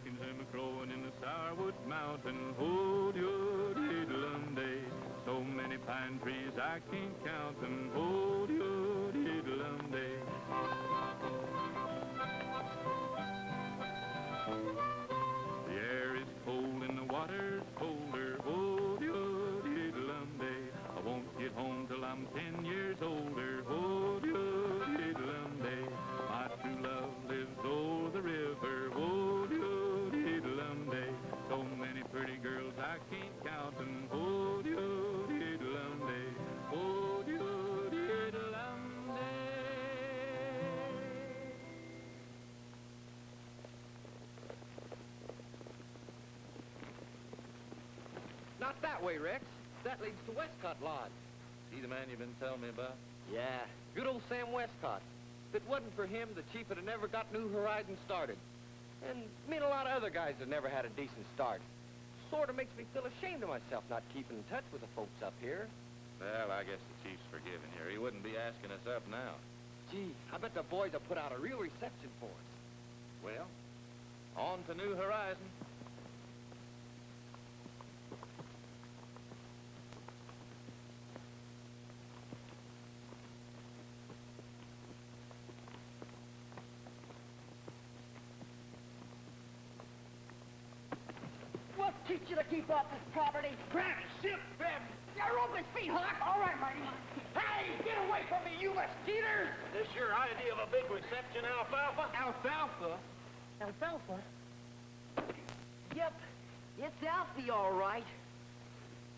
chickens and crowing in the sourwood mountain. Ho-de-oh-diddle-um-day. So many pine trees I can't count them. Ho-de-oh-diddle-um-day. The air is cold and the water's colder. Ho-de-oh-diddle-um-day. I won't get home till I'm 10 years older. Ho-de-oh-diddle-um-day. My true love lives over the river. Ho-de-oh-diddle-um-day. So many pretty girls I can't count them. Ho-de-oh-diddle-um-day. Ho-de-oh-diddle-um-day. Not that way, Rex. That leads to Westcott Lodge. He the man you've been telling me about? Yeah, good old Sam Westcott. If it wasn't for him, the chief would have never got New Horizons started. And me and a lot of other guys have never had a decent start. Sort of makes me feel ashamed of myself not keeping in touch with the folks up here. Well, I guess the chief's forgiven here. He wouldn't be asking us up now. Gee, I bet the boys will put out a real reception for us. Well, on to New Horizons. What teach you to keep off this property? Grab it, ship, grab it. Yeah, rope his feet, Hawk. All right, Marty. Hey, get away from me, you mosquitoes! This your idea of a big reception, Alfalfa? Alfalfa? Alfalfa? Yep, it's Alfie, all right.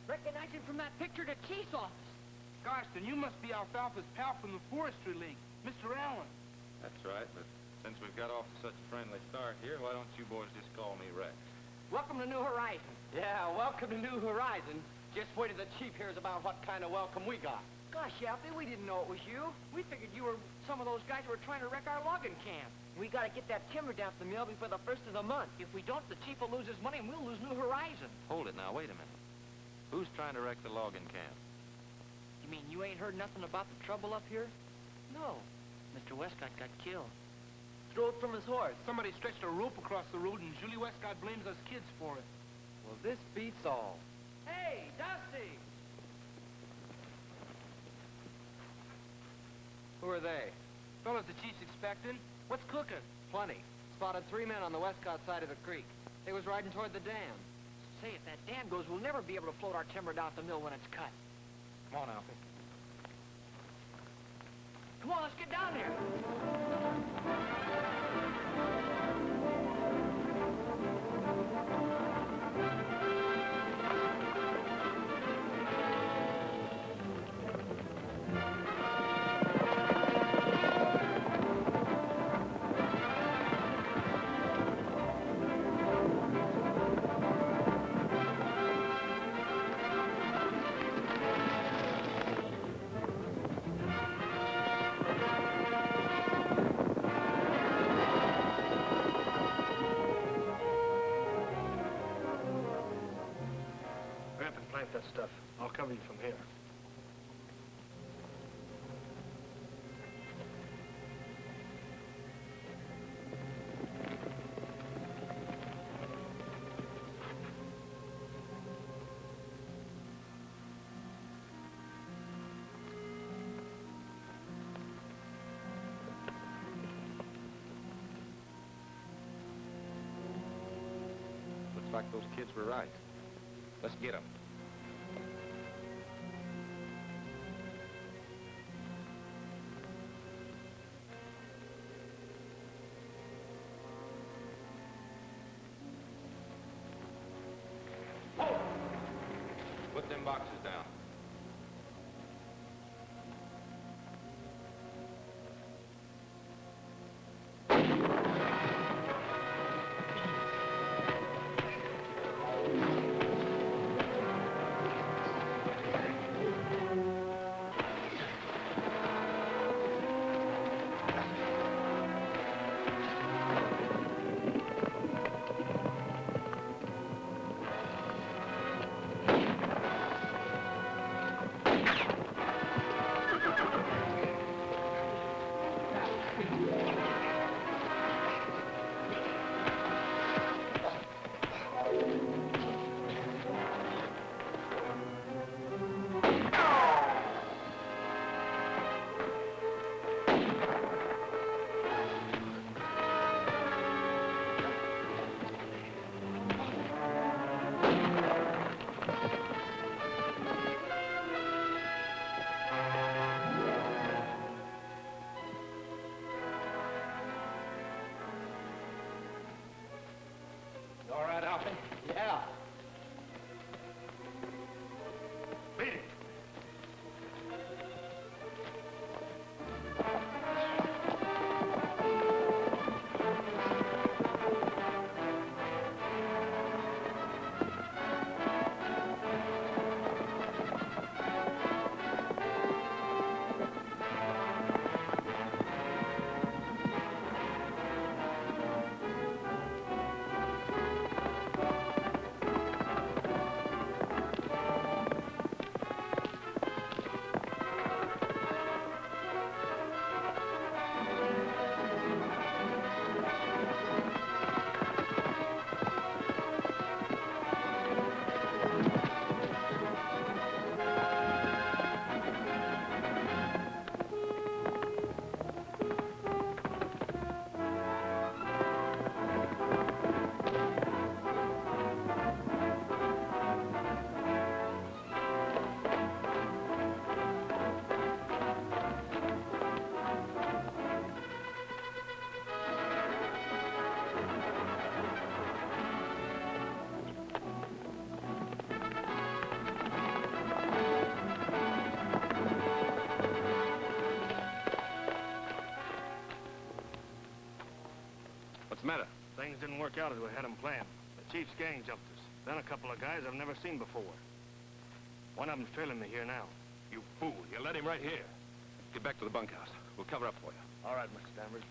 Recognize him from that picture at the chief's office. Gosh, then you must be Alfalfa's pal from the Forestry League, Mr. Allen. That's right, but since we've got off to such a friendly start here, why don't you boys just call me Rex? Welcome to New Horizons. Yeah, welcome to New Horizons. Just wait till the chief hears about what kind of welcome we got. Gosh, Alfie, we didn't know it was you. We figured you were some of those guys who were trying to wreck our logging camp. We gotta get that timber down to the mill before the first of the month. If we don't, the chief will lose his money and we'll lose New Horizons. Hold it now, wait a minute. Who's trying to wreck the logging camp? You mean you ain't heard nothing about the trouble up here? No. Mr. Westcott got killed. Throw it from his horse. Somebody stretched a rope across the road and Julie Westcott blames us kids for it. Well, this beats all. Hey, Dusty! Who are they? Fellas the chief's expecting. What's cooking? Plenty. Spotted 3 men on the Westcott side of the creek. They was riding toward the dam. Say, if that dam goes, we'll never be able to float our timber down to the mill when it's cut. Come on, Alfie. Come on, let's get down there. Plant that stuff. I'll cover you from here. Looks like those kids were right. Let's get them. Put them boxes down. right, Alfie? Yeah. Beat it. What's the matter? Things didn't work out as we had them planned. The chief's gang jumped us. Then a couple of guys I've never seen before. One of them's trailing me here now. You fool. You led him right here. Get back to the bunkhouse. We'll cover up for you. All right, Mr. Danvers.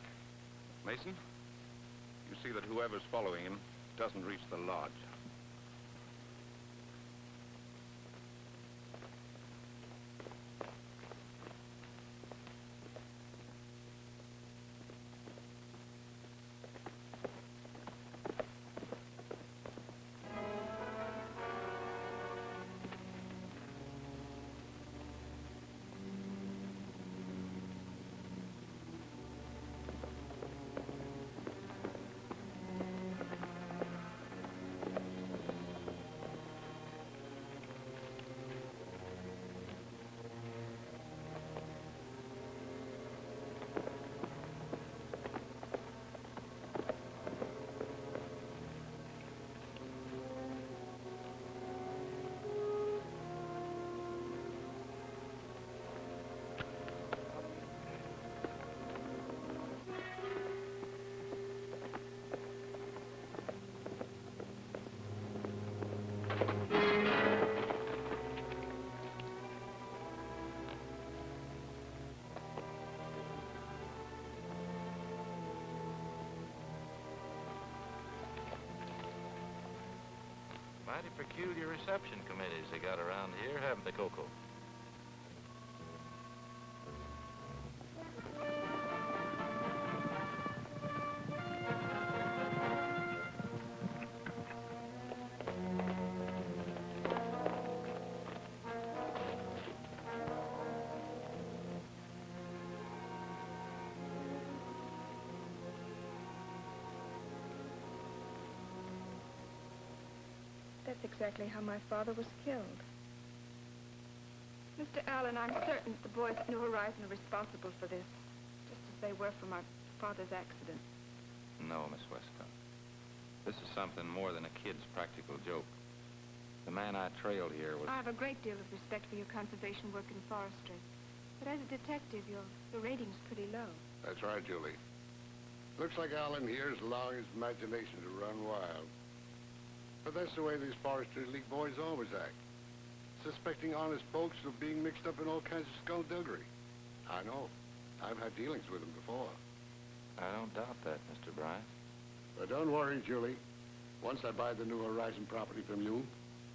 Mason, you see that whoever's following him doesn't reach the lodge. Mighty peculiar reception committees they got around here, haven't they, Coco? That's exactly how my father was killed. Mr. Allen, I'm certain that the boys at New Horizon are responsible for this, just as they were for my father's accident. No, Miss Westcott. This is something more than a kid's practical joke. The man I trailed here was... I have a great deal of respect for your conservation work in forestry. But as a detective, your rating's pretty low. That's right, Julie. Looks like Allen here's allowing his imagination to run wild. But that's the way these Forestry League boys always act. Suspecting honest folks of being mixed up in all kinds of skullduggery. I know. I've had dealings with them before. I don't doubt that, Mr. Bryant. But don't worry, Julie. Once I buy the New Horizon property from you,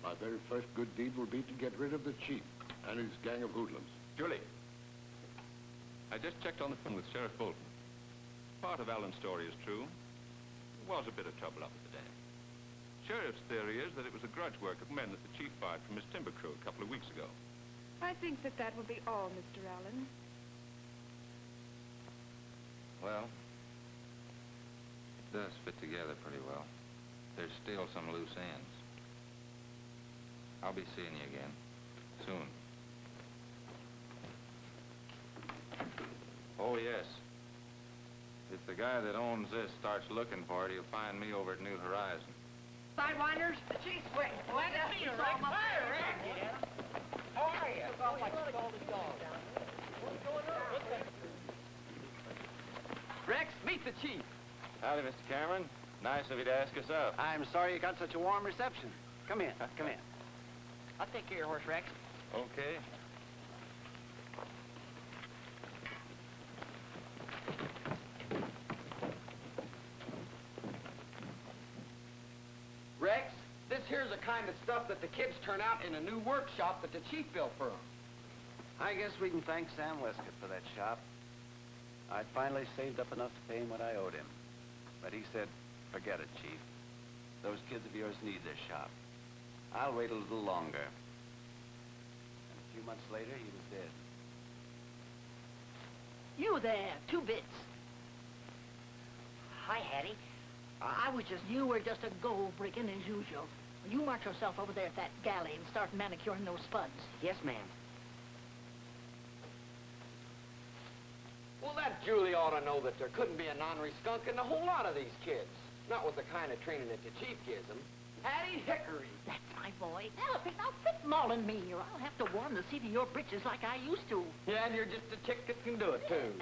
my very first good deed will be to get rid of the chief and his gang of hoodlums. Julie, I just checked on the phone with Sheriff Bolton. Part of Allen's story is true. There was a bit of trouble up at the dam. Sheriff's theory is that it was a grudge work of men that the chief fired from his timber crew a couple of weeks ago. I think that will be all, Mr. Allen. Well, it does fit together pretty well. There's still some loose ends. I'll be seeing you again soon. Oh, yes. If the guy that owns this starts looking for it, he'll find me over at New Horizon. Sidewinders? The Chief's waiting. Glad to see you, Rex. Hi, Rex. How are you? Rex, meet the chief. Howdy, Mr. Cameron. Nice of you to ask us out. I'm sorry you got such a warm reception. Come in, come in. I'll take care of your horse, Rex. Okay. Rex, this here's the kind of stuff that the kids turn out in a new workshop that the chief built for them. I guess we can thank Sam Westcott for that shop. I'd finally saved up enough to pay him what I owed him. But he said, forget it, Chief. Those kids of yours need this shop. I'll wait a little longer. And a few months later, he was dead. You there, 2 bits. Hi, Hattie. You were just a gold-breaking as usual. You march yourself over there at that galley and start manicuring those spuds. Yes, ma'am. Well, that Julie ought to know that there couldn't be a non-re skunk in the whole lot of these kids. Not with the kind of training that the chief gives them. Hattie Hickory. That's my boy. Now quit mauling me, or I'll have to warm the seat of your britches like I used to. Yeah, and you're just a chick that can do it, too.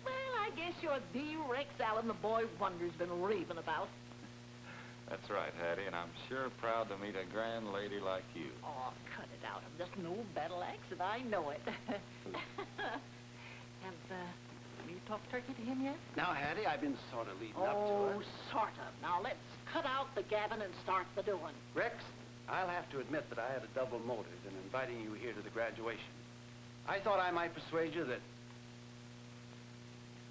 Well, I guess you're the Rex Allen the boy Wonder's been raving about. That's right, Hattie, and I'm sure proud to meet a grand lady like you. Oh, cut it out. I'm just an old battle axe, and I know it. Have you talked turkey to him yet? Now, Hattie, I've been sort of leading up to Oh, it. sort of. Now, let's cut out the gabbing and start the doing. Rex, I'll have to admit that I had a double motive in inviting you here to the graduation. I thought I might persuade you that...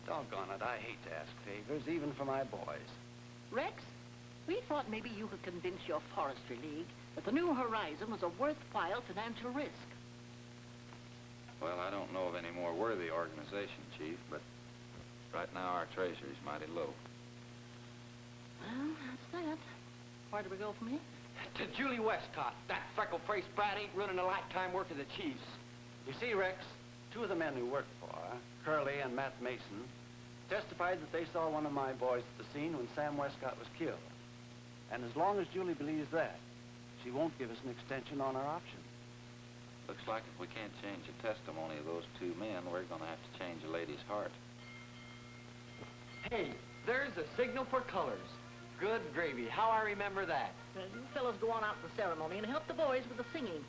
Doggone it, I hate to ask favors, even for my boys. Rex, we thought maybe you could convince your forestry league that the New Horizon was a worthwhile financial risk. Well, I don't know of any more worthy organization, Chief, but right now our treasury's mighty low. Well, that's that. Where do we go from here? To Julie Westcott. That freckle-faced brat ain't running a lifetime work of the chief's. You see, Rex, 2 of the men who worked for her, Curly and Matt Mason, testified that they saw one of my boys at the scene when Sam Westcott was killed. And as long as Julie believes that, she won't give us an extension on our option. Looks like if we can't change the testimony of those 2 men, we're going to have to change a lady's heart. Hey, there's a signal for colors. Good gravy. How I remember that. You fellas go on out to the ceremony and help the boys with the singing.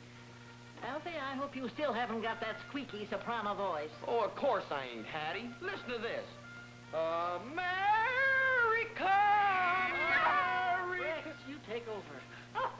Alfie, I hope you still haven't got that squeaky soprano voice. Oh, of course I ain't, Hattie. Listen to this. America! Rex, you take over. Oh,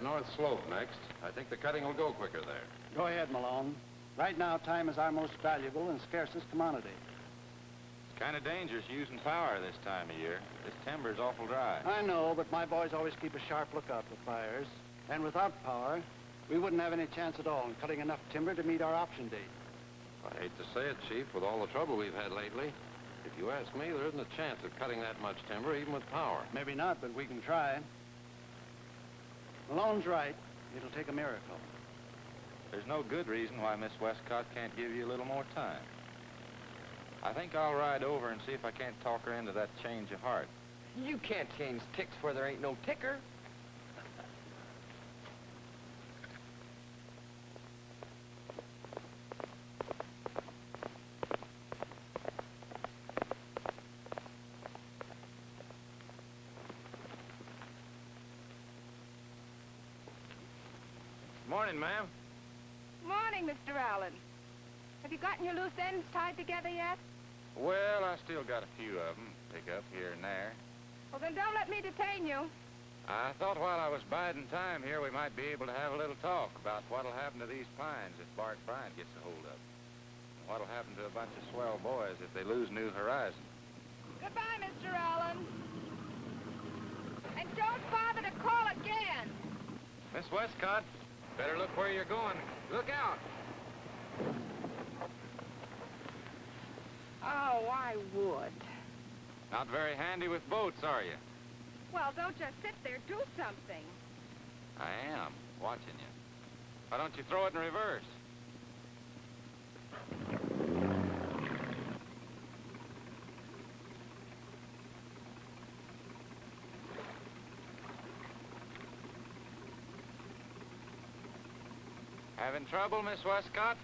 North slope next. I think the cutting will go quicker there. Go ahead, Malone. Right now, time is our most valuable and scarcest commodity. It's kind of dangerous using power this time of year. This timber's awful dry. I know, but my boys always keep a sharp lookout for fires. And without power, we wouldn't have any chance at all in cutting enough timber to meet our option date. I hate to say it, Chief, with all the trouble we've had lately. If you ask me, there isn't a chance of cutting that much timber, even with power. Maybe not, but we can try. Malone's right. It'll take a miracle. There's no good reason why Miss Westcott can't give you a little more time. I think I'll ride over and see if I can't talk her into that change of heart. You can't change ticks where there ain't no ticker. Morning, ma'am. Morning, Mr. Allen. Have you gotten your loose ends tied together yet? Well, I still got a few of them. Pick up here and there. Well, then don't let me detain you. I thought while I was biding time here, we might be able to have a little talk about what'll happen to these pines if Bart Bryant gets a hold of them. And what'll happen to a bunch of swell boys if they lose New Horizon. Goodbye, Mr. Allen. And don't bother to call again. Miss Westcott, better look where you're going. Look out. Oh, I would. Not very handy with boats, are you? Well, don't just sit there. Do something. I am, watching you. Why don't you throw it in reverse? Having trouble, Miss Westcott?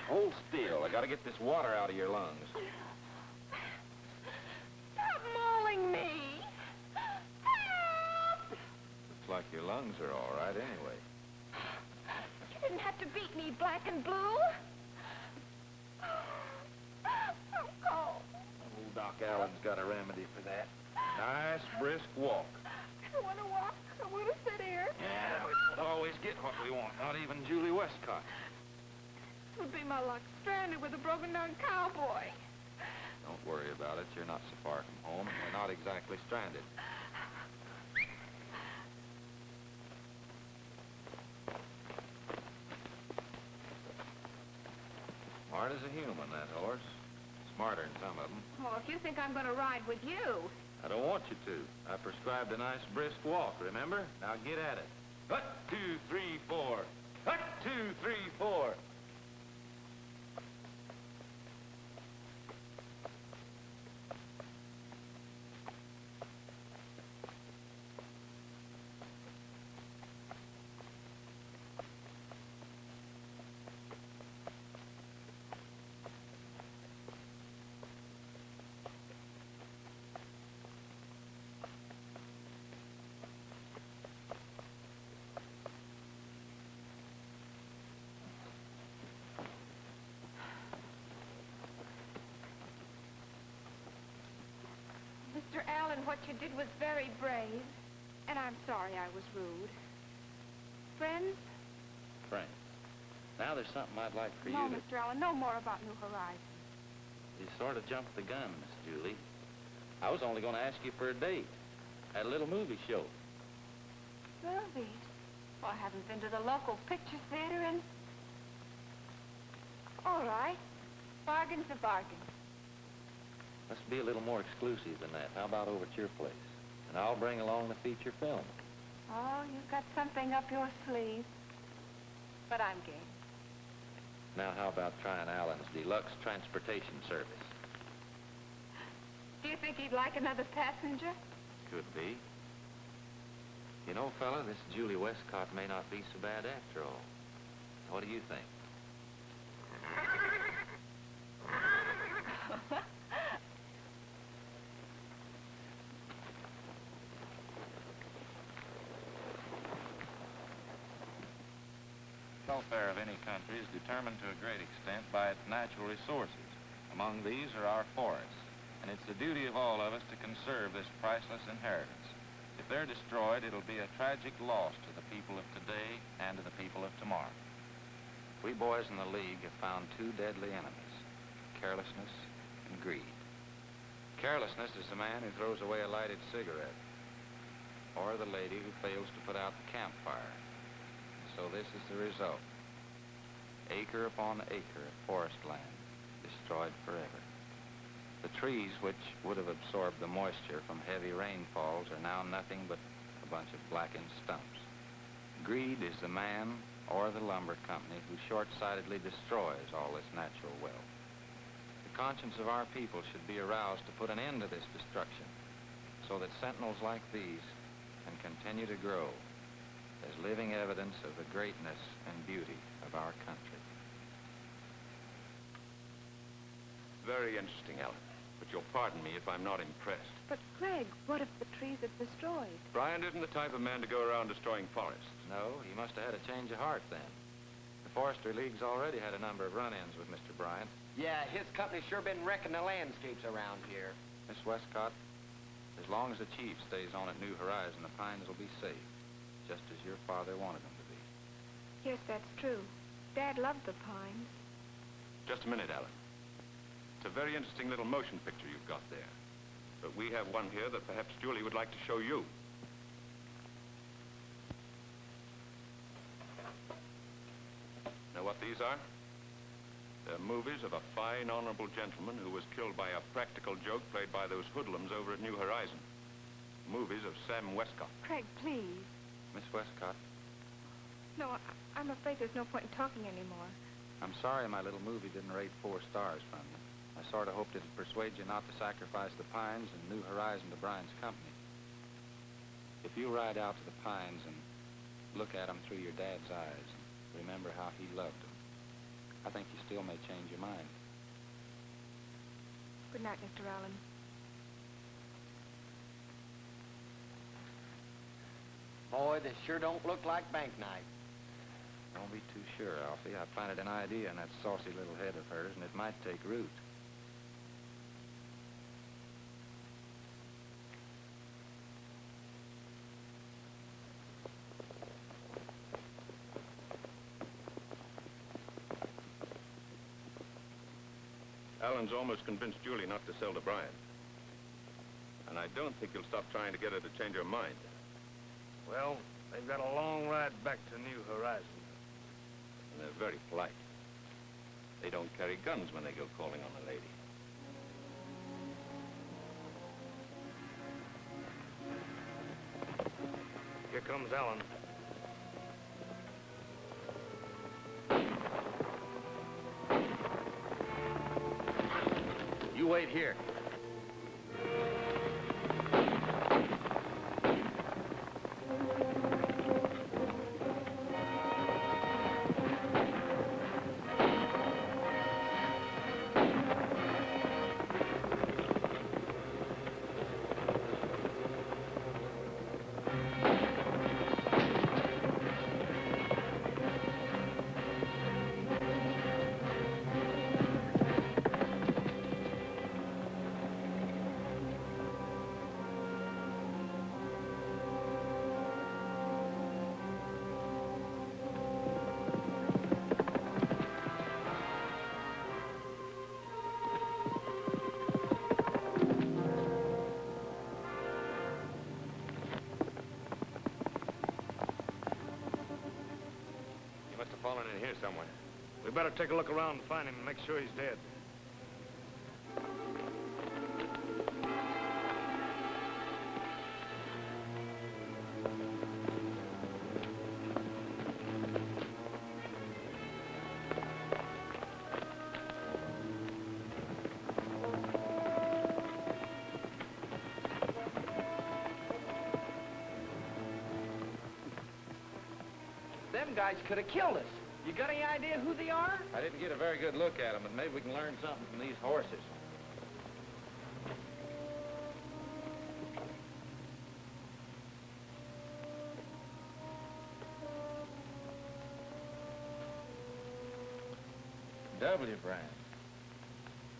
Hold still. I gotta get this water out of your lungs. Stop mauling me. Help! Looks like your lungs are all right anyway. You didn't have to beat me black and blue. I'm cold. Old Doc Allen's got a remedy for that. Nice, brisk walk. I don't want to walk. I want to sit here. Yeah, we don't always get what we want. Not even Julie Westcott. This would be my luck, stranded with a broken-down cowboy. Don't worry about it. You're not so far from home, and we're not exactly stranded. Smart as a human, that horse. Smarter than some of them. Oh, if you think I'm going to ride with you. I don't want you to. I prescribed a nice brisk walk, remember? Now get at it. 1, 2, 3, 4. 1, 2, 3, 4. Mr. Allen, what you did was very brave. And I'm sorry I was rude. Friends? Frank, now there's something I'd like for No, you to... Mr. Allen, no more about New Horizons. You sort of jumped the gun, Miss Julie. I was only going to ask you for a date at a little movie show. Movies? Well, I haven't been to the local picture theater in... All right. Bargain's a bargain. Let's be a little more exclusive than that. How about over at your place? And I'll bring along the feature film. Oh, you've got something up your sleeve. But I'm game. Now, how about trying Allen's deluxe transportation service? Do you think he'd like another passenger? Could be. You know, fella, this Julie Westcott may not be so bad after all. What do you think? Welfare of any country is determined to a great extent by its natural resources. Among these are our forests, and it's the duty of all of us to conserve this priceless inheritance. If they're destroyed, it'll be a tragic loss to the people of today and to the people of tomorrow. We boys in the League have found two deadly enemies, carelessness and greed. Carelessness is the man who throws away a lighted cigarette, or the lady who fails to put out the campfire. So this is the result. acre upon acre of forest land destroyed forever. The trees which would have absorbed the moisture from heavy rainfalls are now nothing but a bunch of blackened stumps. Greed is the man or the lumber company who short-sightedly destroys all this natural wealth. The conscience of our people should be aroused to put an end to this destruction so that sentinels like these can continue to grow as living evidence of the greatness and beauty of our country. Very interesting, Alan. But you'll pardon me if I'm not impressed. But, Craig, what if the trees are destroyed? Bryant isn't the type of man to go around destroying forests. No, he must have had a change of heart then. The Forestry League's already had a number of run-ins with Mr. Bryant. Yeah, his company's sure been wrecking the landscapes around here. Miss Westcott, as long as the chief stays on at New Horizon, the pines will be safe, just as your father wanted them to be. Yes, that's true. Dad loved the pines. Just a minute, Alan. It's a very interesting little motion picture you've got there. But we have one here that perhaps Julie would like to show you. Know what these are? They're movies of a fine, honorable gentleman who was killed by a practical joke played by those hoodlums over at New Horizon. Movies of Sam Westcott. Craig, please. Miss Westcott, No, I'm afraid there's no point in talking anymore. I'm sorry my little movie didn't rate 4 stars from you. I sort of hoped it'd persuade you not to sacrifice the pines and New Horizon to Brian's company. If you ride out to the pines and look at them through your dad's eyes and remember how he loved them, I think you still may change your mind. Good night, Mr. Allen. Boy, this sure don't look like bank night. Don't be too sure, Alfie. I planted an idea in that saucy little head of hers, and it might take root. Alan's almost convinced Julie not to sell to Bryant. And I don't think he'll stop trying to get her to change her mind. Well, they've got a long ride back to New Horizon. And they're very polite. They don't carry guns when they go calling on a lady. Here comes Alan. You wait here. Fallen in here somewhere. We better take a look around and find him and make sure he's dead. Them guys could have killed us. You got any idea who they are? I didn't get a very good look at them, but maybe we can learn something from these horses. W brand.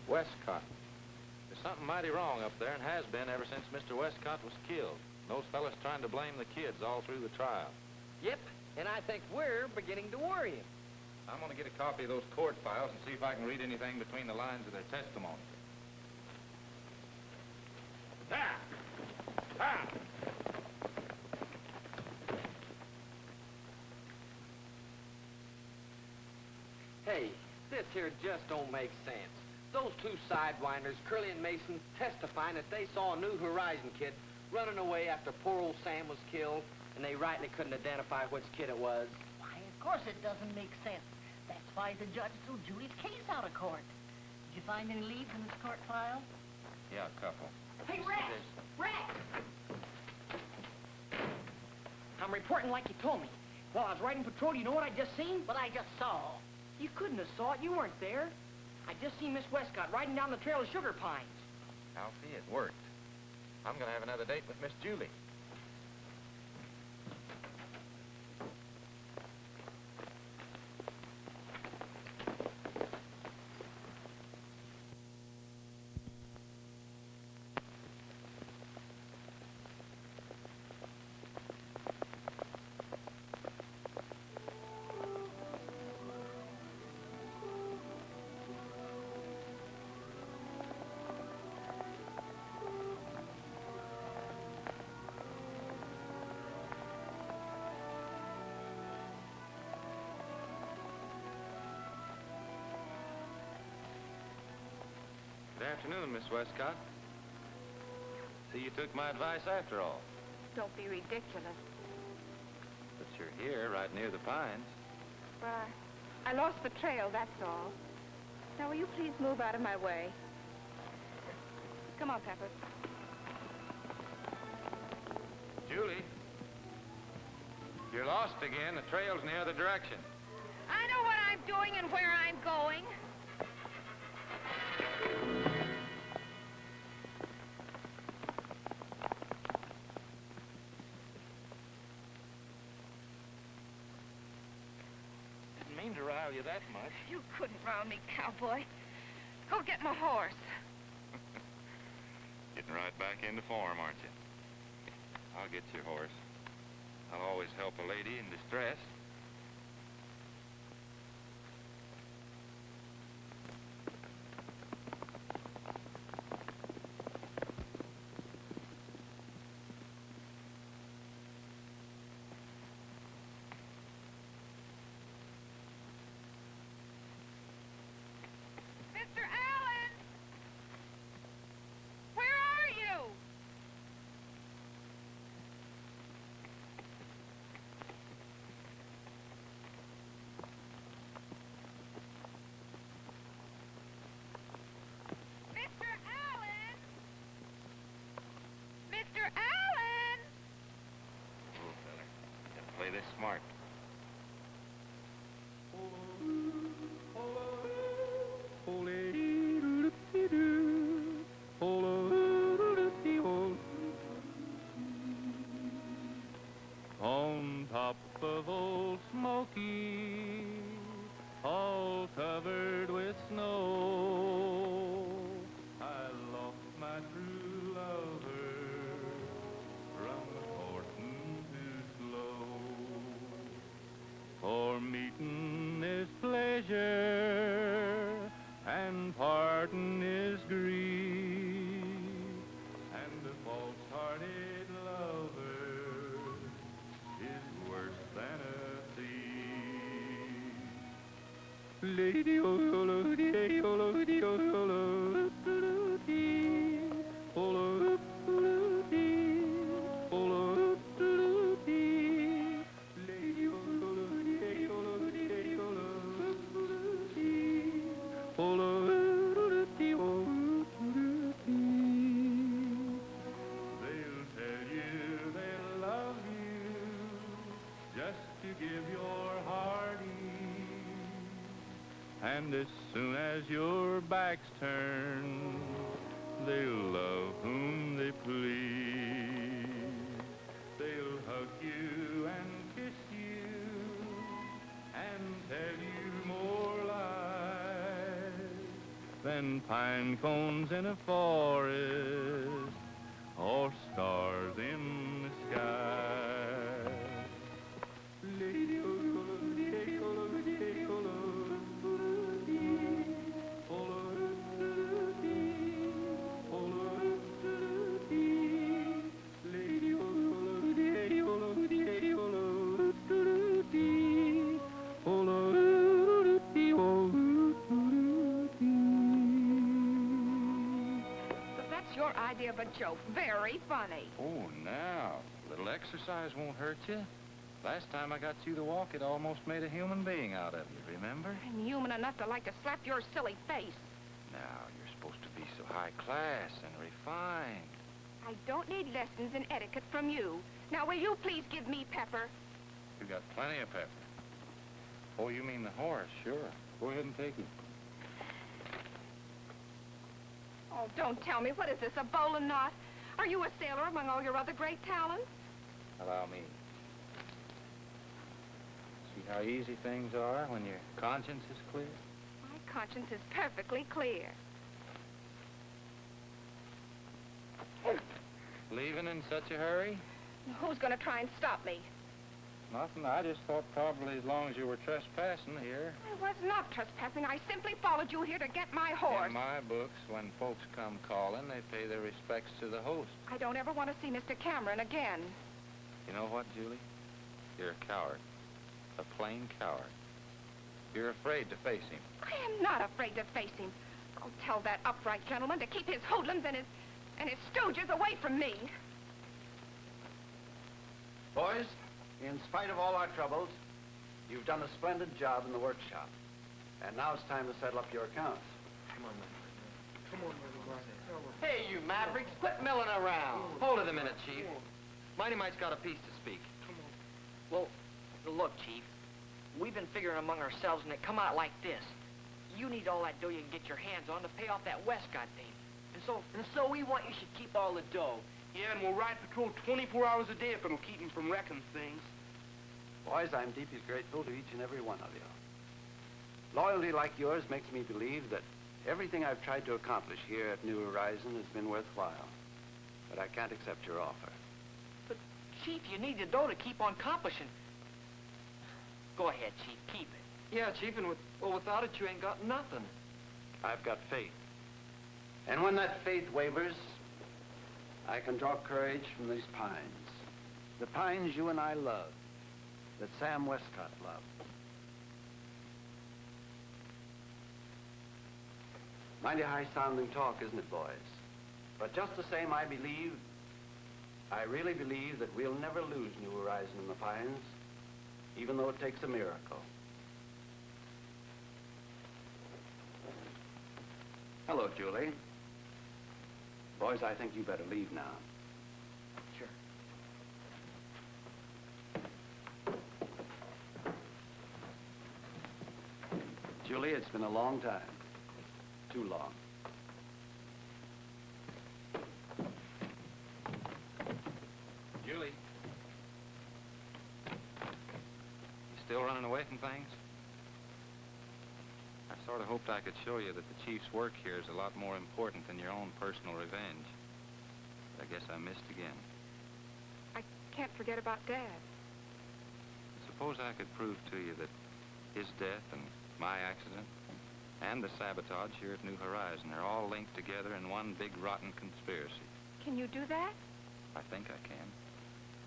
Westcott. There's something mighty wrong up there and has been ever since Mr. Westcott was killed. Those fellas trying to blame the kids all through the trial. Yep, and I think we're beginning to worry him. I'm going to get a copy of those court files and see if I can read anything between the lines of their testimony. Ah! Ah! Say, this here just don't make sense. Those two sidewinders, Curly and Mason, testifying that they saw a New Horizon kid running away after poor old Sam was killed, and they rightly couldn't identify which kid it was. Why, of course it doesn't make sense. That's why the judge threw Julie's case out of court. Did you find any leads in this court file? Yeah, a couple. Hey, Rex! Rex! I'm reporting like you told me. While I was riding patrol, you know what I just seen? What I just saw. You couldn't have saw it. You weren't there. I just seen Miss Westcott riding down the trail of sugar pines. Alfie, it worked. I'm gonna have another date with Miss Julie. Good afternoon, Miss Westcott. See, you took my advice after all. Don't be ridiculous. But you're here, right near the pines. Well, I lost the trail, that's all. Now, will you please move out of my way? Come on, Pepper. Julie, you're lost again. The trail's in the other direction. I know what I'm doing and where I'm going. Didn't mean to rile you that much. You couldn't round me, cowboy. Go get my horse. Getting right back into form, aren't you? I'll get your horse. I'll always help a lady in distress. Mr. Allen! Where are you? Mr. Allen! Mr. Allen! Oh, fella. Gotta play this smart. On top of old Smoky, all covered with snow, I lost my true lover, from courting too slow. For meeting is pleasure, and parting is grief, and a false-hearted lover is worse than a thief. Lady Olo, dee, Olo, dee, Olo, dee, Olo, dee, Olo, dee, Lady Olo, dee, Olo, dee, Olo, dee, Olo, dee, Olo, dee. They'll tell you they love you just to give your heart ease. And as soon as your back's turned, they'll love whom they please. They'll hug you and kiss you and tell you more lies than pine cones in a forest or stars in the sky. Lady Olo, dee, Olo, dee, Olo, dee, Olo, dee, Olo, dee, Lady Olo, dee, Olo, dee, Olo, dee, Olo, dee, Olo, of a joke. Very funny. Oh, now. A little exercise won't hurt you. Last time I got you to walk, it almost made a human being out of you, remember? I'm human enough to like to slap your silly face. Now, you're supposed to be so high class and refined. I don't need lessons in etiquette from you. Now, will you please give me pepper? You got plenty of pepper. Oh, you mean the horse? Sure. Go ahead and take him. Oh, don't tell me. What is this, a bowling knot? Are you a sailor among all your other great talents? Allow me. See how easy things are when your conscience is clear? My conscience is perfectly clear. Leaving in such a hurry? Who's going to try and stop me? Nothing. I just thought probably as long as you were trespassing here. I was not trespassing. I simply followed you here to get my horse. In my books, when folks come calling, they pay their respects to the host. I don't ever want to see Mr. Cameron again. You know what, Julie? You're a coward. A plain coward. You're afraid to face him. I am not afraid to face him. I'll tell that upright gentleman to keep his hoodlums and his stooges away from me. Boys, in spite of all our troubles, you've done a splendid job in the workshop. And now it's time to settle up your accounts. Come on, man. Come on, everybody. Hey, you mavericks, quit milling around. Hold it a minute, Chief. Mighty Mite's got a piece to speak. Come on. Well, look, Chief. We've been figuring among ourselves, and it come out like this. You need all that dough you can get your hands on to pay off that Westcott thing. And so we want you should keep all the dough. Yeah, and we'll ride patrol 24 hours a day if it'll keep him from wrecking things. Boys, I'm deeply grateful to each and every one of you. Loyalty like yours makes me believe that everything I've tried to accomplish here at New Horizon has been worthwhile. But I can't accept your offer. But, Chief, you need the dough to keep on accomplishing. Go ahead, Chief, keep it. Yeah, Chief, and without it, you ain't got nothing. I've got faith. And when that faith wavers, I can draw courage from these pines. The pines you and I love, that Sam Westcott loved. Mighty high-sounding talk, isn't it, boys? But just the same, I really believe that we'll never lose New Horizon in the pines, even though it takes a miracle. Hello, Julie. Boys, I think you better leave now. Sure. Julie, it's been a long time. Too long. Julie. You still running away from things? I sort of hoped I could show you that the Chief's work here is a lot more important than your own personal revenge. But I guess I missed again. I can't forget about Dad. Suppose I could prove to you that his death and my accident and the sabotage here at New Horizon are all linked together in one big rotten conspiracy. Can you do that? I think I can.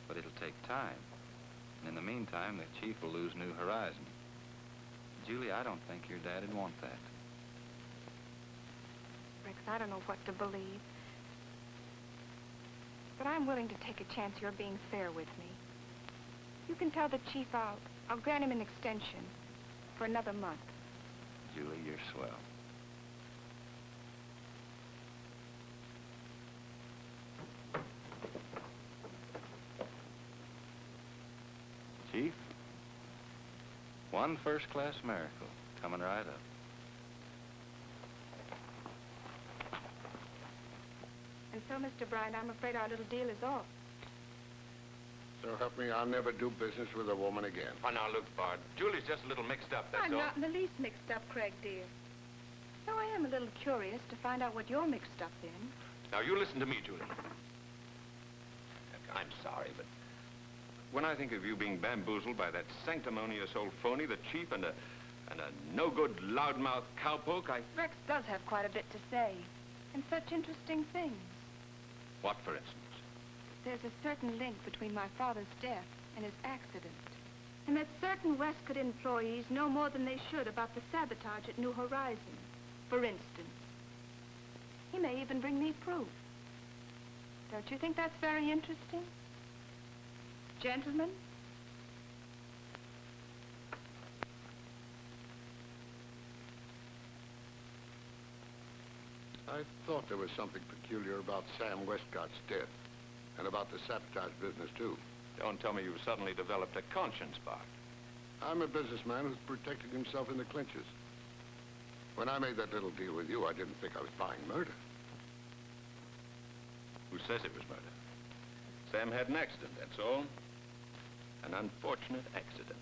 But it'll take time. And in the meantime, the Chief will lose New Horizon. Julie, I don't think your dad would want that. Rex, I don't know what to believe. But I'm willing to take a chance you're being fair with me. You can tell the Chief I'll grant him an extension for another month. Julie, you're swell. Chief, one first-class miracle coming right up. And so, Mr. Bryant, I'm afraid our little deal is off. So help me, I'll never do business with a woman again. Oh, now, look, Bard. Julie's just a little mixed up, that's I'm all. not in the least mixed up, Craig, dear. Though I am a little curious to find out what you're mixed up in. Now, you listen to me, Julie. I'm sorry, but when I think of you being bamboozled by that sanctimonious old phony, the Chief, and a no-good loudmouth cowpoke, Rex does have quite a bit to say, and such interesting things. What, for instance? There's a certain link between my father's death and his accident. And that certain Westcott employees know more than they should about the sabotage at New Horizon, for instance. He may even bring me proof. Don't you think that's very interesting? Gentlemen? I thought there was something peculiar about Sam Westcott's death, and about the sabotage business, too. Don't tell me you've suddenly developed a conscience, Bart. I'm a businessman who's protecting himself in the clinches. When I made that little deal with you, I didn't think I was buying murder. Who says it was murder? Sam had an accident, that's all. An unfortunate accident.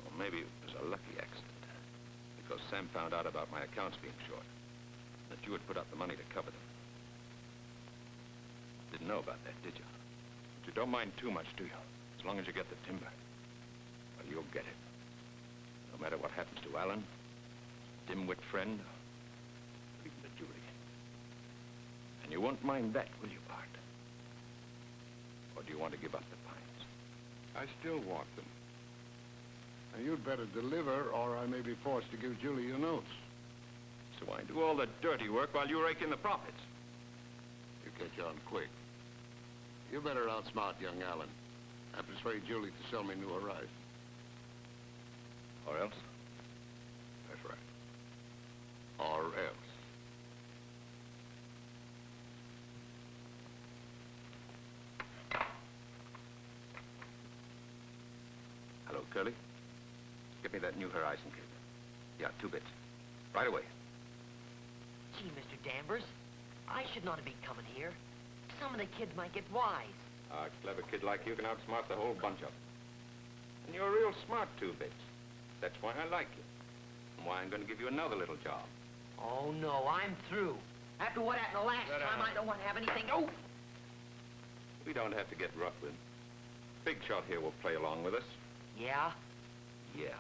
Or maybe it was a lucky accident. Because Sam found out about my accounts being short. That you had put up the money to cover them. Didn't know about that, did you? But you don't mind too much, do you? As long as you get the timber. Well, you'll get it. No matter what happens to Alan, dimwit friend, or even to Julie. And you won't mind that, will you, Bart? Or do you want to give up the pines? I still want them. And you'd better deliver, or I may be forced to give Julie your notes. So I do all the dirty work while you rake in the profits. You catch on quick. You better outsmart young Alan and persuade Julie to sell me New Horizons. Or else? That's right. Or else. Hello, Curly. Get me that New Horizon kid. Yeah, 2 bits. Right away. Gee, Mr. Danvers, I should not have been coming here. Some of the kids might get wise. A clever kid like you can outsmart the whole bunch of them. And you're a real smart 2 bits. That's why I like you. And why I'm going to give you another little job. Oh, no, I'm through. After what happened the last time, I don't want to have anything. Oh! We don't have to get rough with him. Big Shot here will play along with us. Yeah? Yeah.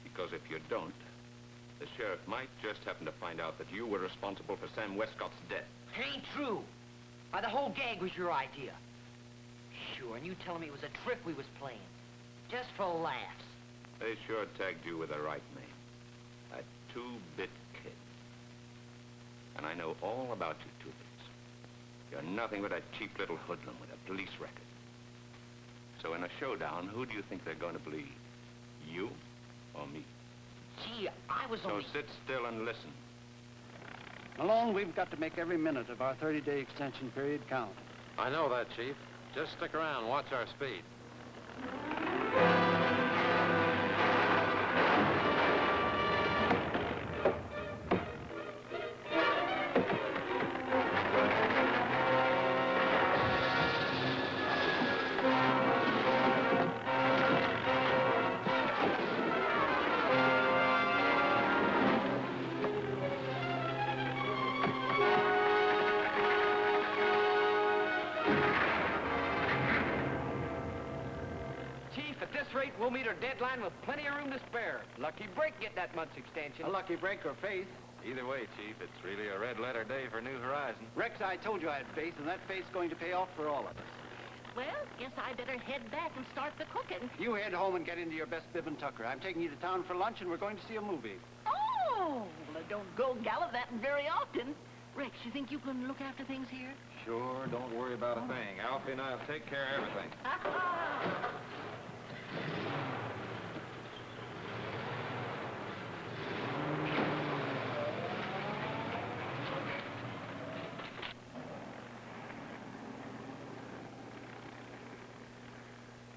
Because if you don't, the sheriff might just happen to find out that you were responsible for Sam Westcott's death. Ain't true. Why, the whole gag was your idea. Sure, and you telling me it was a trick we was playing. Just for laughs. They sure tagged you with the right name. A 2-bit kid. And I know all about you 2-bits. You're nothing but a cheap little hoodlum with a police record. So in a showdown, who do you think they're going to believe? You or me? Gee, I was So only... sit still and listen. Malone, we've got to make every minute of our 30-day extension period count. I know that, Chief. Just stick around and watch our speed. We'll meet our deadline with plenty of room to spare. Lucky break get that month's extension. A lucky break or faith. Either way, Chief, it's really a red-letter day for New Horizon. Rex, I told you I had faith, and that faith's going to pay off for all of us. Well, guess I better head back and start the cooking. You head home and get into your best bib and tucker. I'm taking you to town for lunch, and we're going to see a movie. Oh, well, I don't go gallivanting very often. Rex, you think you can look after things here? Sure, don't worry about a thing. Alfie and I'll take care of everything.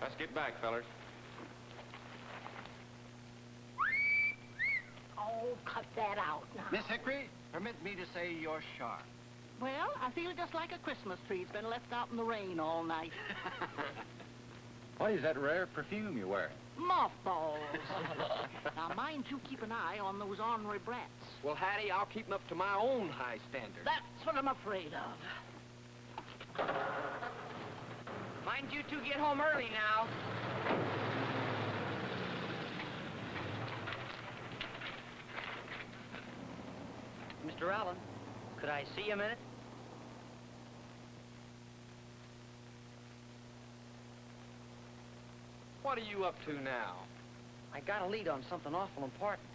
Let's get back, fellers. Oh, cut that out now. Miss Hickory, permit me to say you're sharp. Well, I feel just like a Christmas tree. It's been left out in the rain all night. What is that rare perfume you're wearing? Mothballs. Now, mind you keep an eye on those ornery brats. Well, Hattie, I'll keep 'em up to my own high standard. That's what I'm afraid of. Mind you two get home early now. Mr. Allen, could I see you a minute? What are you up to now? I got a lead on something awful important.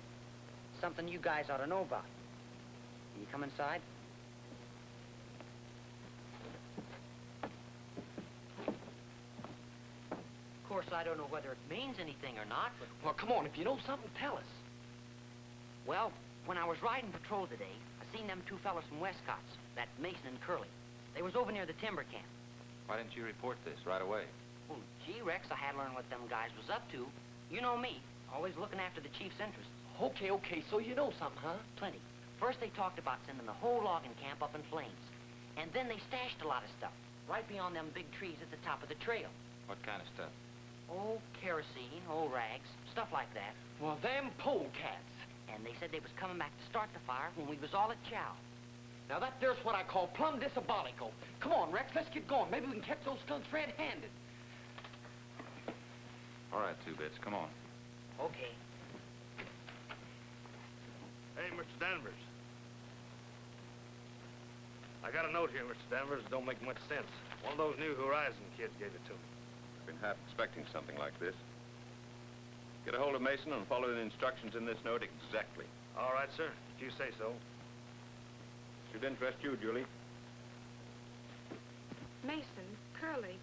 Something you guys ought to know about. Can you come inside? course, I don't know whether it means anything or not, but... Well, come on, if you know something, tell us. Well, when I was riding patrol today, I seen them two fellas from Westcott's, that Mason and Curly. They was over near the timber camp. Why didn't you report this right away? Well, gee, Rex, I had to learn what them guys was up to. You know me, always looking after the chief's interests. Okay, so you know something, huh? Plenty. First, they talked about sending the whole logging camp up in flames. And then they stashed a lot of stuff, right beyond them big trees at the top of the trail. What kind of stuff? Oh, kerosene, old rags, stuff like that. Well, them polecats. And they said they was coming back to start the fire when we was all at chow. Now, there's what I call plumb diabolical. Come on, Rex, let's get going. Maybe we can catch those skunks red-handed. All right, Two Bits, come on. Okay. Hey, Mr. Danvers. I got a note here, Mr. Danvers. It don't make much sense. One of those New Horizon kids gave it to me. I've been half expecting something like this. Get a hold of Mason and follow the instructions in this note exactly. All right, sir. If you say so. Should interest you, Julie. Mason, Curly,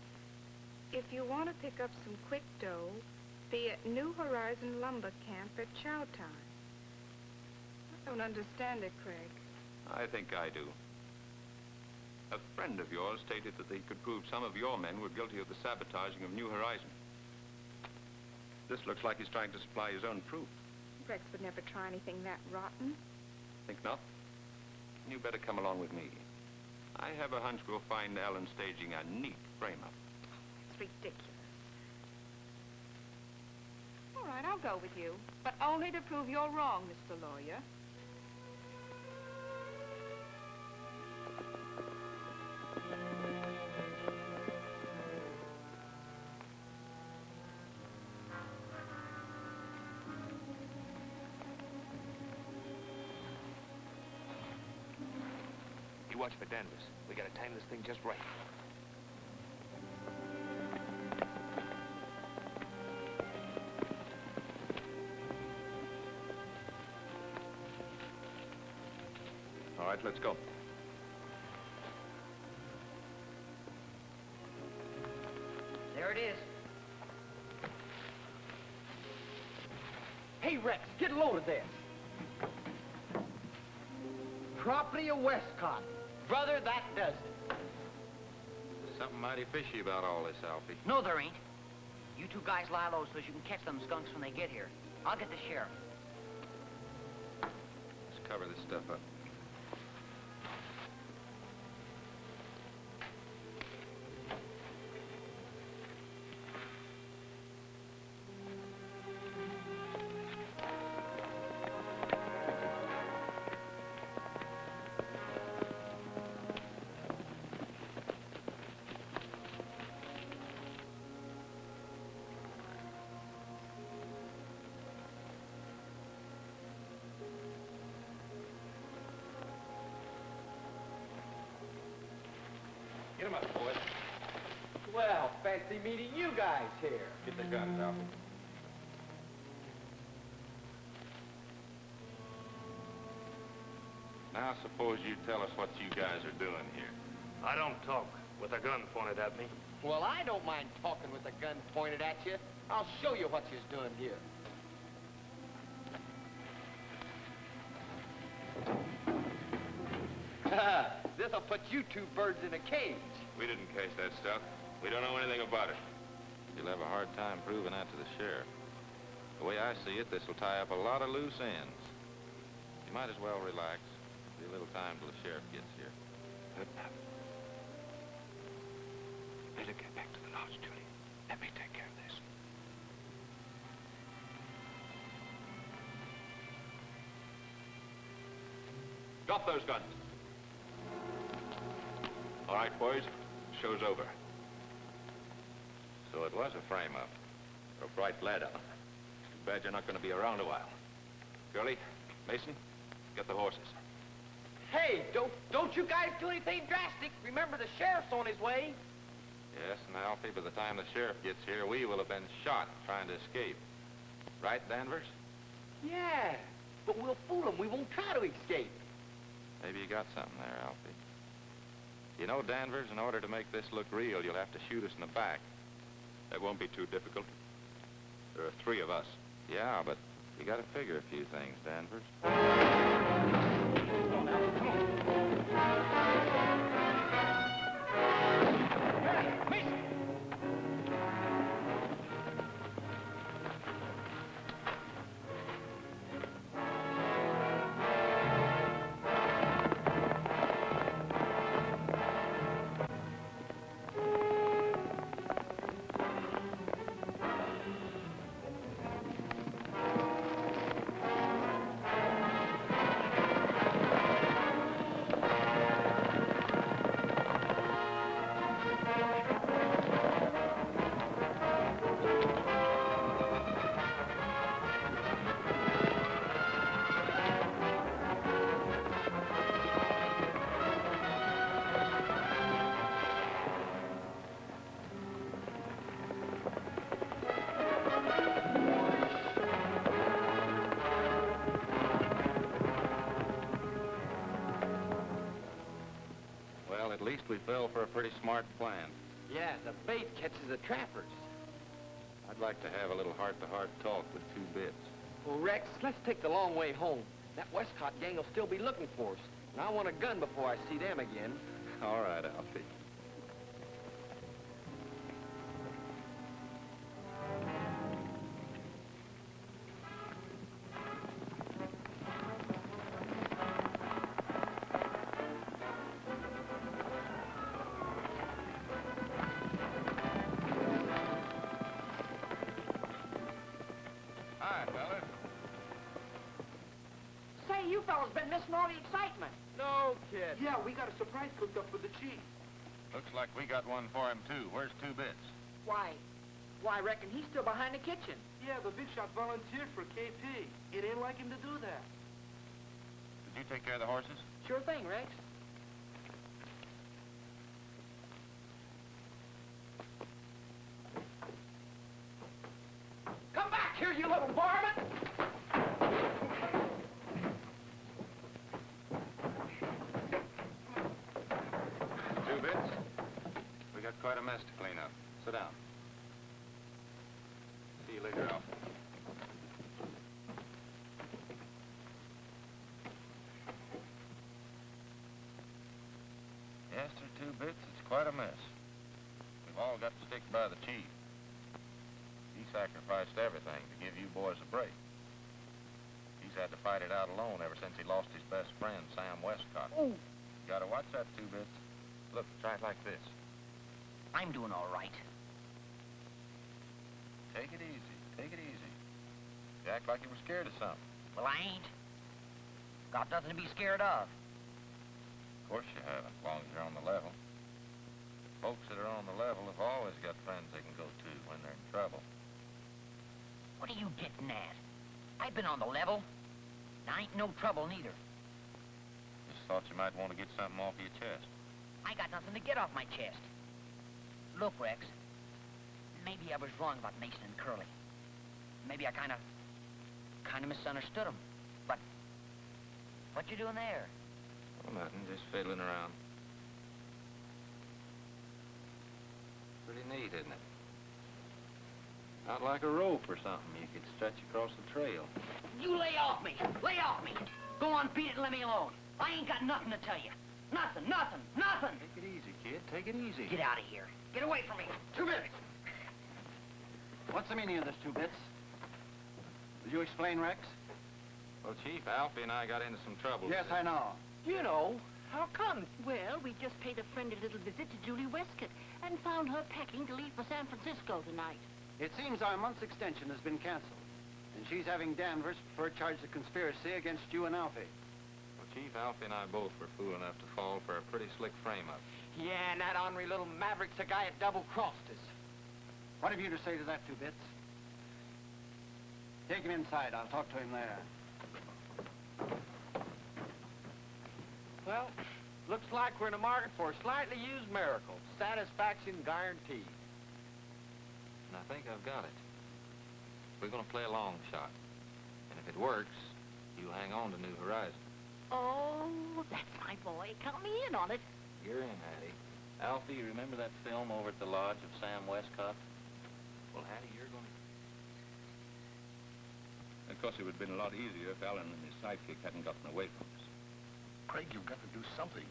if you want to pick up some quick dough, be at New Horizon Lumber Camp at chow time. I don't understand it, Craig. I think I do. A friend of yours stated that they could prove some of your men were guilty of the sabotaging of New Horizon. This looks like he's trying to supply his own proof. Rex would never try anything that rotten. Think not? You better come along with me. I have a hunch we'll find Alan staging a neat frame-up. It's ridiculous. All right, I'll go with you, but only to prove you're wrong, Mr. Lawyer. You watch for Danvers. We gotta time this thing just right. All right, let's go. There it is. Hey, Rex, get a load of this. Property of Westcott. Brother, that does it. There's something mighty fishy about all this, Alfie. No, there ain't. You two guys lie low so you can catch them skunks when they get here. I'll get the sheriff. Let's cover this stuff up. Get 'em up, boys. Well, fancy meeting you guys here. Get the guns, Alfie. Now, suppose you tell us what you guys are doing here. I don't talk with a gun pointed at me. Well, I don't mind talking with a gun pointed at you. I'll show you what you're doing here. This'll put you two birds in a cage. We didn't case that stuff. We don't know anything about it. You'll have a hard time proving that to the sheriff. The way I see it, this will tie up a lot of loose ends. You might as well relax. Be a little time till the sheriff gets here. Good enough. Better get back to the lodge, Julie. Let me take care of this. Drop those guns. All right, boys. Show's over. So it was a frame-up. A bright lad on. Too bad you're not going to be around a while. Curly, Mason, get the horses. Hey, don't you guys do anything drastic. Remember, the sheriff's on his way. Yes, and Alfie, by the time the sheriff gets here, we will have been shot trying to escape. Right, Danvers? Yeah, but we'll fool him. We won't try to escape. Maybe you got something there, Alfie. You know, Danvers, in order to make this look real, you'll have to shoot us in the back. That won't be too difficult. There are 3 of us. Yeah, but you got to figure a few things, Danvers. Well, at least we fell for a pretty smart plan. Yeah, the bait catches the trappers. I'd like to have a little heart-to-heart talk with 2 Bits. Well, Rex, let's take the long way home. That Westcott gang will still be looking for us. And I want a gun before I see them again. All right, Alfie. Hi, fellas. Say, you fellas been missing all the excitement. No, kid. Yeah, we got a surprise cooked up for the chief. Looks like we got one for him, too. Where's 2 Bits? Why, I reckon he's still behind the kitchen. Yeah, the big shot volunteered for KP. It ain't like him to do that. Did you take care of the horses? Sure thing, Rex. Come back here, you little varmint! 2 Bits? We got quite a mess to clean up. Sit down. See you later, Alfie. Yes, sir, 2 Bits. It's quite a mess. We've all got to stick by the chief. He sacrificed everything to give you boys a break. He's had to fight it out alone ever since he lost his best friend, Sam Westcott. Oh, You gotta watch that, 2 Bits. Look, try it like this. I'm doing all right. Take it easy. Take it easy. You act like you were scared of something. Well, I ain't. Got nothing to be scared of. Of course you haven't, as long as you're on the level. Folks that are on the level have always got friends they can go to when they're in trouble. What are you getting at? I've been on the level. And I ain't no trouble neither. Just thought you might want to get something off your chest. I got nothing to get off my chest. Look, Rex. Maybe I was wrong about Mason and Curly. Maybe I kind of misunderstood them. But what you doing there? Well, nothing, just fiddling around. Pretty neat, isn't it? Not like a rope or something you could stretch across the trail. You lay off me! Lay off me! Go on, beat it and let me alone. I ain't got nothing to tell you. Nothing, nothing, nothing! Take it easy, kid. Take it easy. Get out of here. Get away from me. 2 Bits! What's the meaning of this, 2 Bits? Will you explain, Rex? Well, Chief, Alfie and I got into some trouble. Yes, I know. You know, how come? Well, we just paid a friendly little visit to Julie Westcott and found her packing to leave for San Francisco tonight. It seems our month's extension has been canceled, and she's having Danvers for charge of conspiracy against you and Alfie. Well, Chief, Alfie and I both were fool enough to fall for a pretty slick frame-up. Yeah, and that ornery little maverick's the guy that double-crossed us. What have you to say to that, 2 Bits? Take him inside. I'll talk to him there. Well, looks like we're in the market for a slightly used miracle. Satisfaction guaranteed. And I think I've got it. We're gonna play a long shot. And if it works, you hang on to New Horizon. Oh, that's my boy. Count me in on it. You're in, Hattie. Alfie, you remember that film over at the lodge of Sam Westcott? Well, Hattie, you're going to... Of course, it would have been a lot easier if Alan and his sidekick hadn't gotten away from us. Craig, you've got to do something.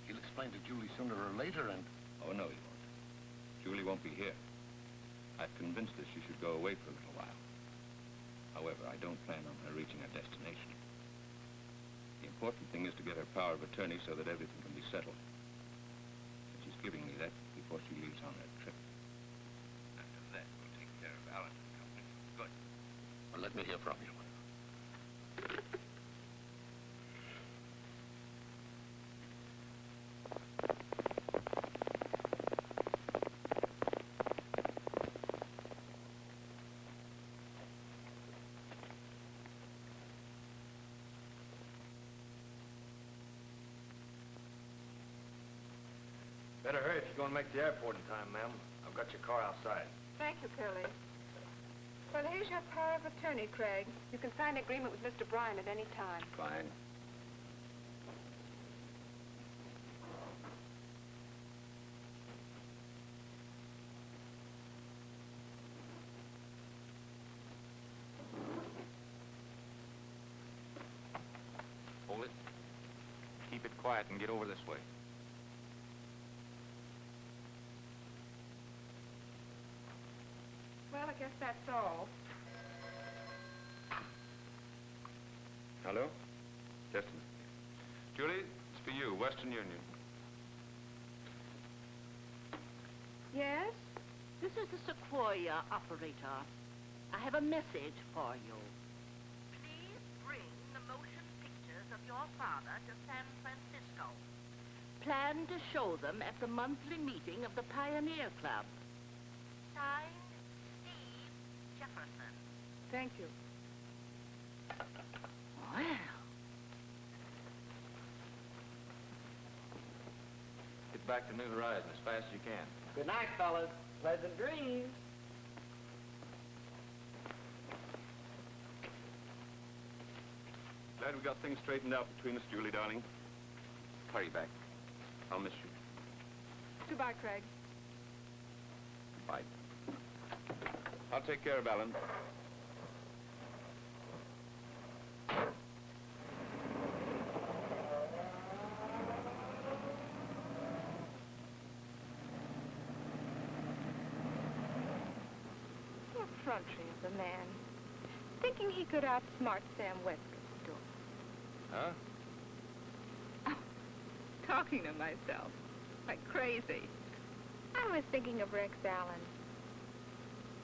He'll explain to Julie sooner or later, and... Oh, no, he won't. Julie won't be here. I've convinced her she should go away for a little while. However, I don't plan on her reaching her destination. The important thing is to get her power of attorney so that everything can be settled. And she's giving me that before she leaves on her trip. After that, we'll take care of Alan and company. Good. Well, let me hear from you. Better hurry if you're going to make the airport in time, ma'am. I've got your car outside. Thank you, Curly. Well, here's your power of attorney, Craig. You can sign an agreement with Mr. Bryan at any time. Fine. Hold it. Keep it quiet and get over this way. Well, I guess that's all. Hello? Just a minute. Julie, it's for you, Western Union. Yes? This is the Sequoia operator. I have a message for you. Please bring the motion pictures of your father to San Francisco. Plan to show them at the monthly meeting of the Pioneer Club. Signed, Jefferson. Thank you. Well. Get back to New Horizon as fast as you can. Good night, fellas. Pleasant dreams. Glad we got things straightened out between us, Julie, darling. Hurry back. I'll miss you. Goodbye, Craig. Bye. I'll take care of Alan. What effrontery of the man. Thinking he could outsmart Sam Westcott's door. Huh? Oh, talking to myself. Like crazy. I was thinking of Rex Allen.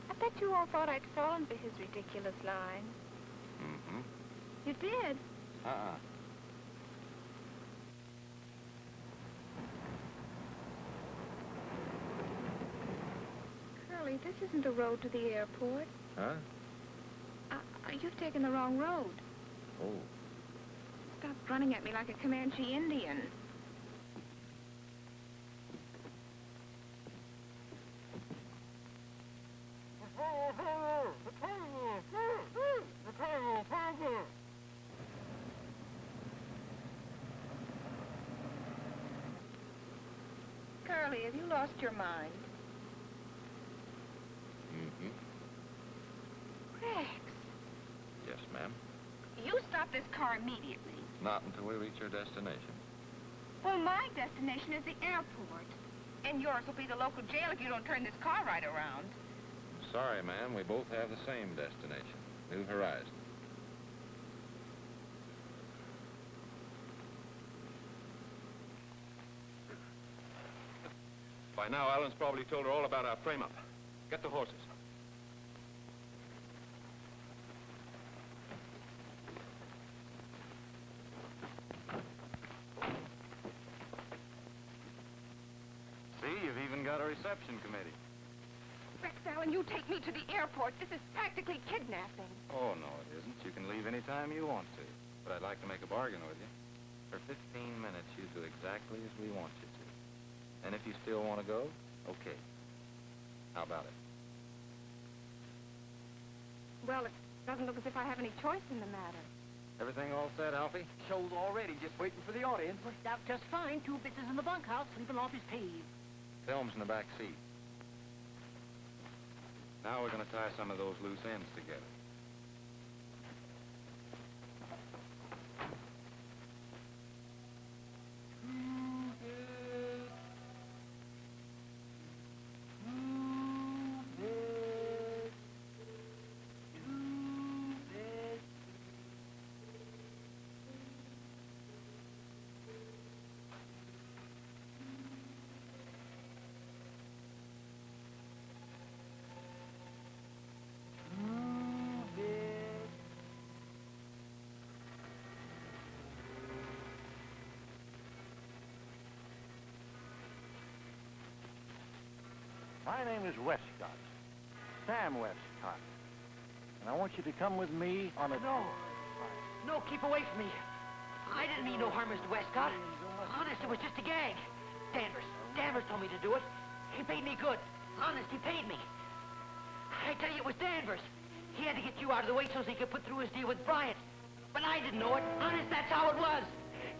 I bet you all thought I'd fallen for his ridiculous line. Mm-hmm. You did? Uh-uh. Curly, this isn't the road to the airport. Huh? You've taken the wrong road. Oh. Stop running at me like a Comanche Indian. Curly, have you lost your mind? Mm-hmm. Rex, Yes, ma'am. you stop this car immediately. Not until we reach our destination. Well, my destination is the airport. And yours will be the local jail if you don't turn this car right around. Sorry, ma'am. We both have the same destination. New Horizon. By now, Alan's probably told her all about our frame-up. Get the horses. See, you've even got a reception committee. Rex Allen, you take me to the airport. This is practically kidnapping. Oh, no, it isn't. You can leave any time you want to. But I'd like to make a bargain with you. For 15 minutes, you do exactly as we want you to. And if you still want to go, okay. How about it? Well, it doesn't look as if I have any choice in the matter. Everything all set, Alfie? Show's already just waiting for the audience. Worked out just fine. 2 bitches in the bunkhouse, sleeping off his pave. Film's in the back seat. Now we're going to tie some of those loose ends together. My name is Westcott, Sam Westcott, and I want you to come with me on a... No. No, keep away from me. I didn't mean no harm, Mr. Westcott. Honest, it was just a gag. Danvers told me to do it. He paid me good. Honest, he paid me. I tell you, it was Danvers. He had to get you out of the way so he could put through his deal with Bryant. But I didn't know it. Honest, that's how it was.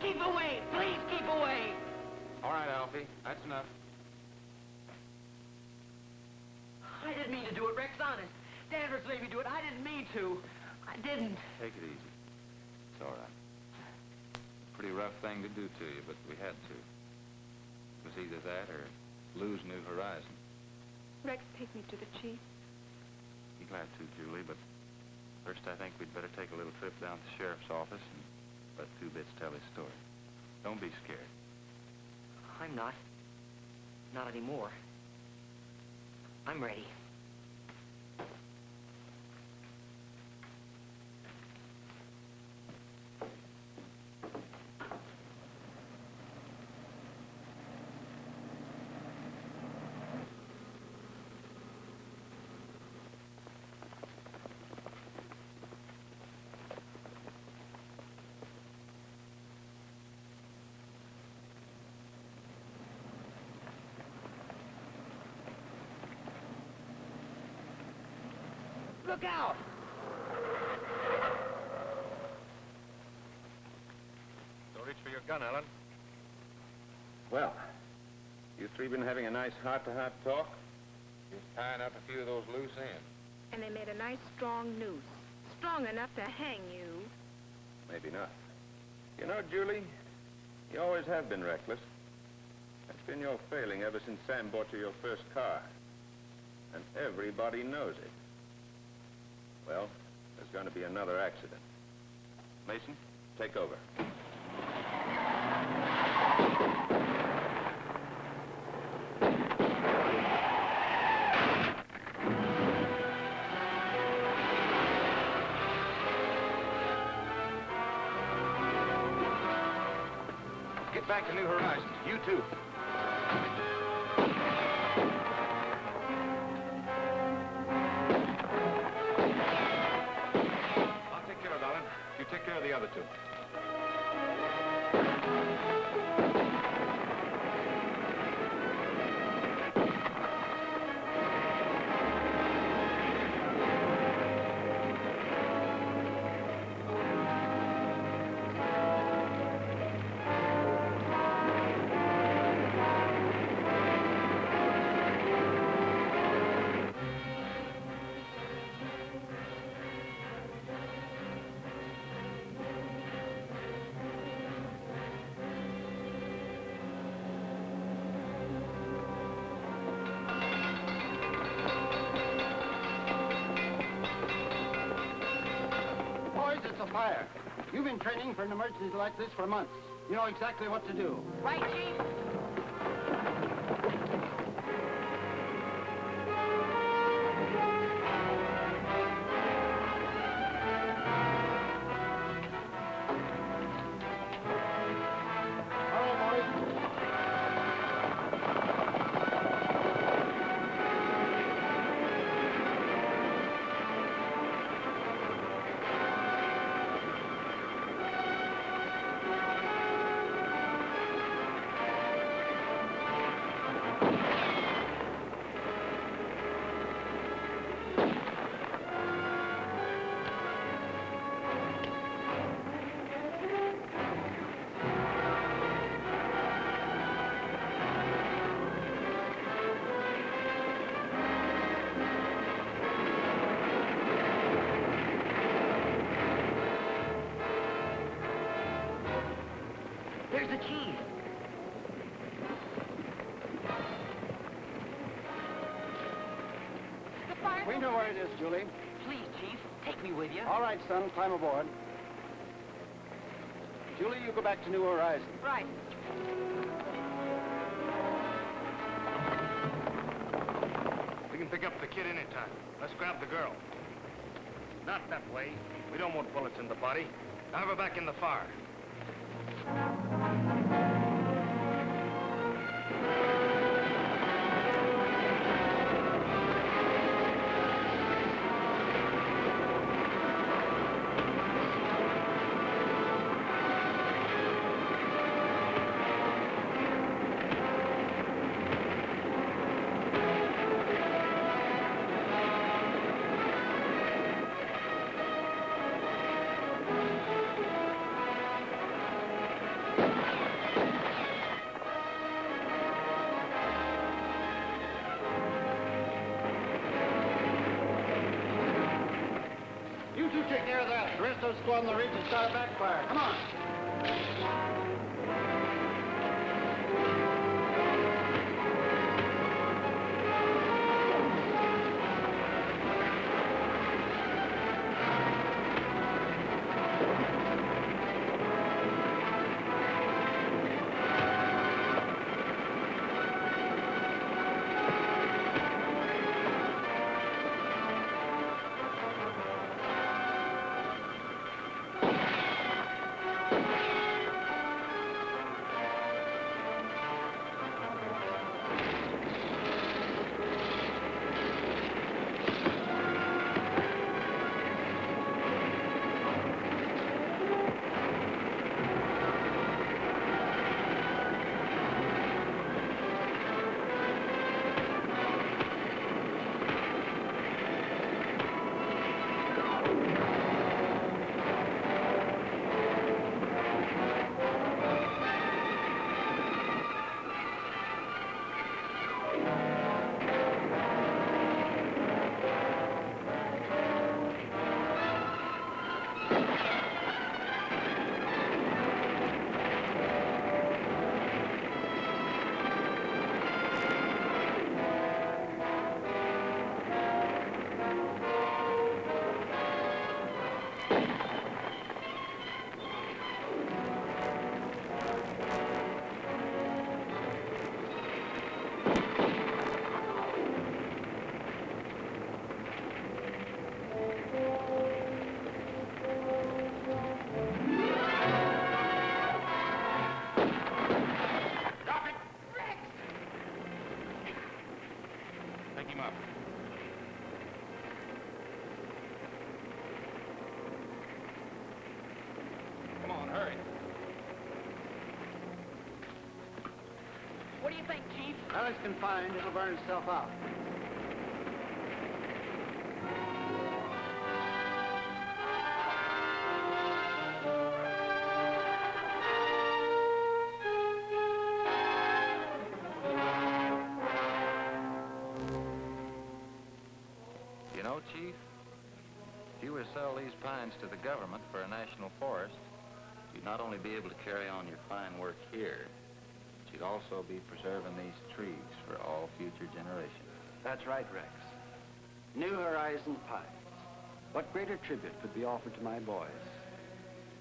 Keep away. Please keep away. All right, Alfie. That's enough. I didn't mean to do it, Rex, honest. Danvers made me do it. I didn't mean to. I didn't. Take it easy. It's all right. Pretty rough thing to do to you, but we had to. It was either that or lose New Horizon. Rex, take me to the chief. Be glad to, Julie, but first I think we'd better take a little trip down to the sheriff's office and let Two Bits tell his story. Don't be scared. I'm not. Not anymore. I'm ready. Look out! Don't reach for your gun, Alan. Well, you three been having a nice heart-to-heart talk? Just tying up a few of those loose ends. And they made a nice strong noose. Strong enough to hang you. Maybe not. You know, Julie, you always have been reckless. That's been your failing ever since Sam bought you your first car. And everybody knows it. Well, there's going to be another accident. Mason, take over. Get back to New Horizons. You too. Take care of the other two. Fire. You've been training for an emergency like this for months. You know exactly what to do. Right, Chief? There's the chief. We know where it is, Julie. Please, Chief, take me with you. All right, son, climb aboard. Julie, you go back to New Horizons. Right. We can pick up the kid anytime. Let's grab the girl. Not that way. We don't want bullets in the body. Now have her back in the fire. You two take care of that. The rest of us go on the ridge and start a backfire. Come on. Pick him up. Come on, hurry. What do you think, Chief? Well, it's confined. It'll burn itself out. You know, Chief, if you were to sell these pines to the government for a national forest, you'd not only be able to carry on your fine work here, but you'd also be preserving these trees for all future generations. That's right, Rex. New Horizon pines. What greater tribute could be offered to my boys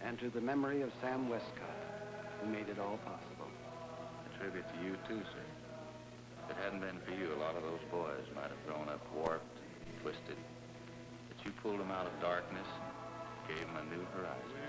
and to the memory of Sam Westcott, who made it all possible? A tribute to you, too, sir. If it hadn't been for you, a lot of those boys might have grown up warped, twisted. But you pulled them out of darkness and gave them a new horizon.